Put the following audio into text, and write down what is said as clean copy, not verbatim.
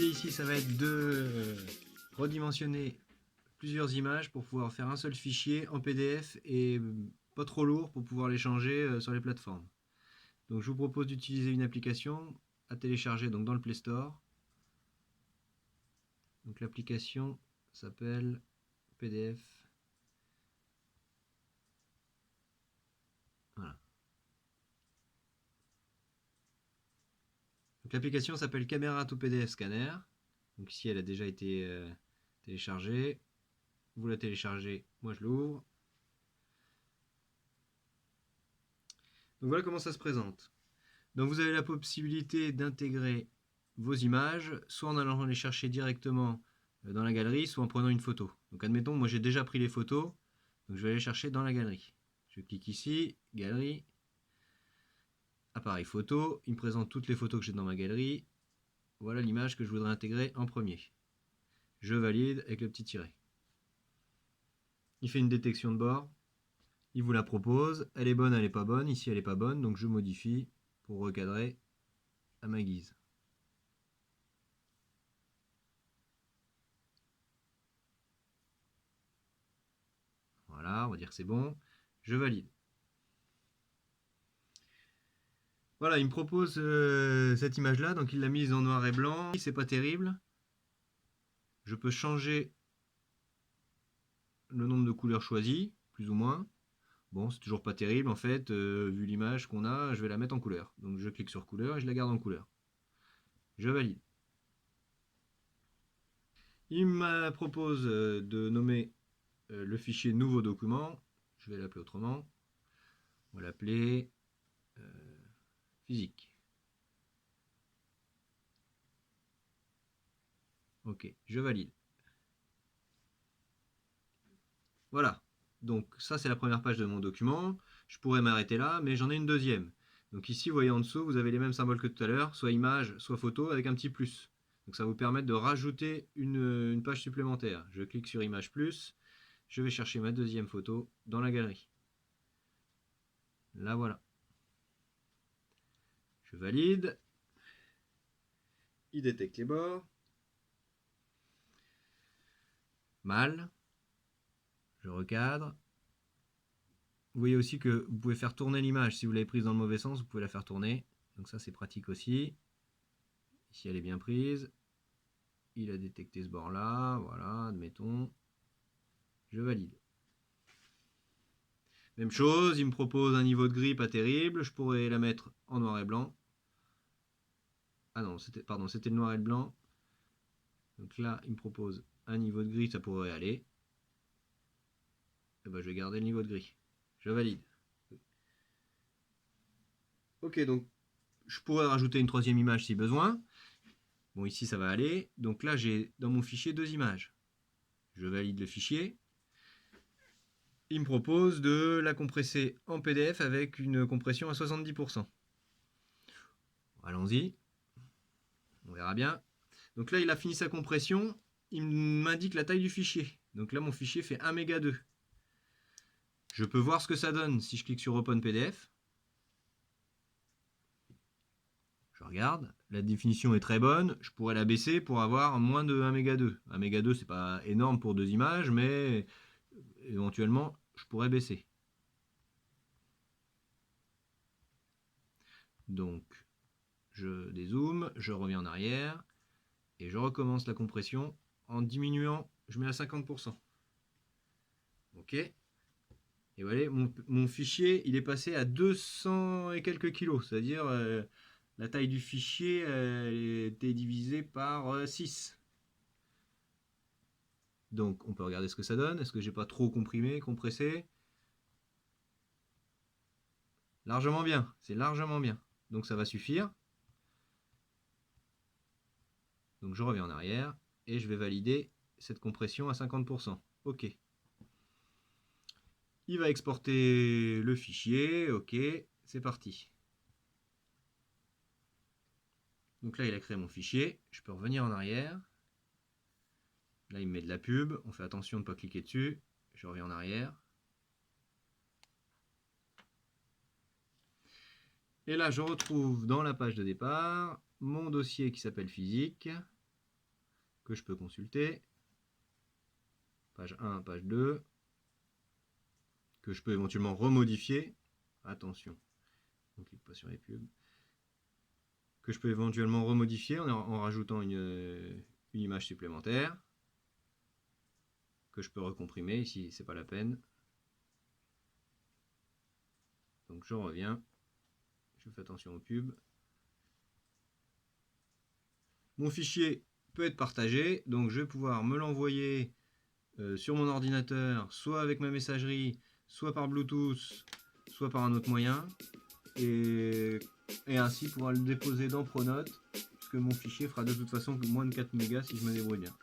l'idée ici, ça va être de redimensionner plusieurs images pour pouvoir faire un seul fichier en PDF et pas trop lourd pour pouvoir les changer sur les plateformes. Donc je vous propose d'utiliser une application à télécharger donc dans le Play Store. Donc l'application s'appelle PDF. Voilà. Donc l'application s'appelle Camera to PDF Scanner. Donc ici elle a déjà été téléchargée. Vous la téléchargez, moi je l'ouvre. Donc voilà comment ça se présente. Donc vous avez la possibilité d'intégrer vos images, soit en allant les chercher directement dans la galerie, soit en prenant une photo. Donc admettons, moi j'ai déjà pris les photos, donc je vais aller chercher dans la galerie. Je clique ici, galerie, appareil photo, il me présente toutes les photos que j'ai dans ma galerie. Voilà l'image que je voudrais intégrer en premier. Je valide avec le petit tiret. Il fait une détection de bord, il vous la propose, elle est bonne, elle n'est pas bonne, ici elle n'est pas bonne, donc je modifie pour recadrer à ma guise. Voilà, on va dire que c'est bon, je valide. Voilà, il me propose cette image-là, donc il l'a mise en noir et blanc, c'est pas terrible. Je peux changer le nombre de couleurs choisies, plus ou moins. Bon, c'est toujours pas terrible en fait, vu l'image qu'on a, je vais la mettre en couleur. Donc je clique sur couleur et je la garde en couleur. Je valide. Il me propose de nommer le fichier nouveau document. Je vais l'appeler autrement. On va l'appeler physique. Ok, je valide. Voilà. Donc ça c'est la première page de mon document. Je pourrais m'arrêter là, mais j'en ai une deuxième. Donc ici, vous voyez en dessous, vous avez les mêmes symboles que tout à l'heure, soit image, soit photo, avec un petit plus. Donc ça va vous permettre de rajouter une page supplémentaire. Je clique sur image plus, je vais chercher ma deuxième photo dans la galerie. La voilà. Je valide. Il détecte les bords. Mal. Je recadre. Vous voyez aussi que vous pouvez faire tourner l'image. Si vous l'avez prise dans le mauvais sens, vous pouvez la faire tourner. Donc ça c'est pratique aussi. Ici elle est bien prise. Il a détecté ce bord là. Voilà, admettons. Je valide. Même chose, il me propose un niveau de gris pas terrible. Je pourrais la mettre en noir et blanc. Ah non, c'était le noir et le blanc. Donc là, il me propose un niveau de gris, ça pourrait aller. Et ben, je vais garder le niveau de gris. Je valide. Ok, donc je pourrais rajouter une troisième image si besoin. Bon, ici ça va aller. Donc là, j'ai dans mon fichier deux images. Je valide le fichier. Il me propose de la compresser en PDF avec une compression à 70%. Allons-y. On verra bien. Donc là, il a fini sa compression. Il m'indique la taille du fichier. Donc là, mon fichier fait 1 méga 2. Je peux voir ce que ça donne si je clique sur Open PDF. Je regarde, la définition est très bonne, je pourrais la baisser pour avoir moins de 1 méga 2. 1 méga 2 c'est pas énorme pour deux images, mais éventuellement je pourrais baisser. Donc je dézoome, je reviens en arrière et je recommence la compression en diminuant, je mets à 50%. Ok. Et voilà, mon fichier il est passé à 200 et quelques kilos, c'est-à-dire la taille du fichier était divisée par 6. Donc on peut regarder ce que ça donne. Est-ce que j'ai pas trop comprimé, compressé? Largement bien, c'est largement bien. Donc ça va suffire. Donc je reviens en arrière et je vais valider cette compression à 50%. Ok. Il va exporter le fichier. Ok, c'est parti. Donc là il a créé mon fichier. Je peux revenir en arrière. Là il me met de la pub. On fait attention de ne pas cliquer dessus. Je reviens en arrière. Et là je retrouve dans la page de départ mon dossier qui s'appelle physique. que je peux consulter. Page 1, page 2, que je peux éventuellement remodifier. Attention, on ne clique pas sur les pubs. Que je peux éventuellement remodifier en rajoutant une image supplémentaire. Que je peux recomprimer, ici c'est pas la peine. Donc je reviens, je fais attention aux pubs. Mon fichier peut être partagé, donc je vais pouvoir me l'envoyer sur mon ordinateur, soit avec ma messagerie, soit par Bluetooth, soit par un autre moyen, et ainsi pouvoir le déposer dans Pronote, puisque mon fichier fera de toute façon moins de 4 mégas si je me débrouille bien.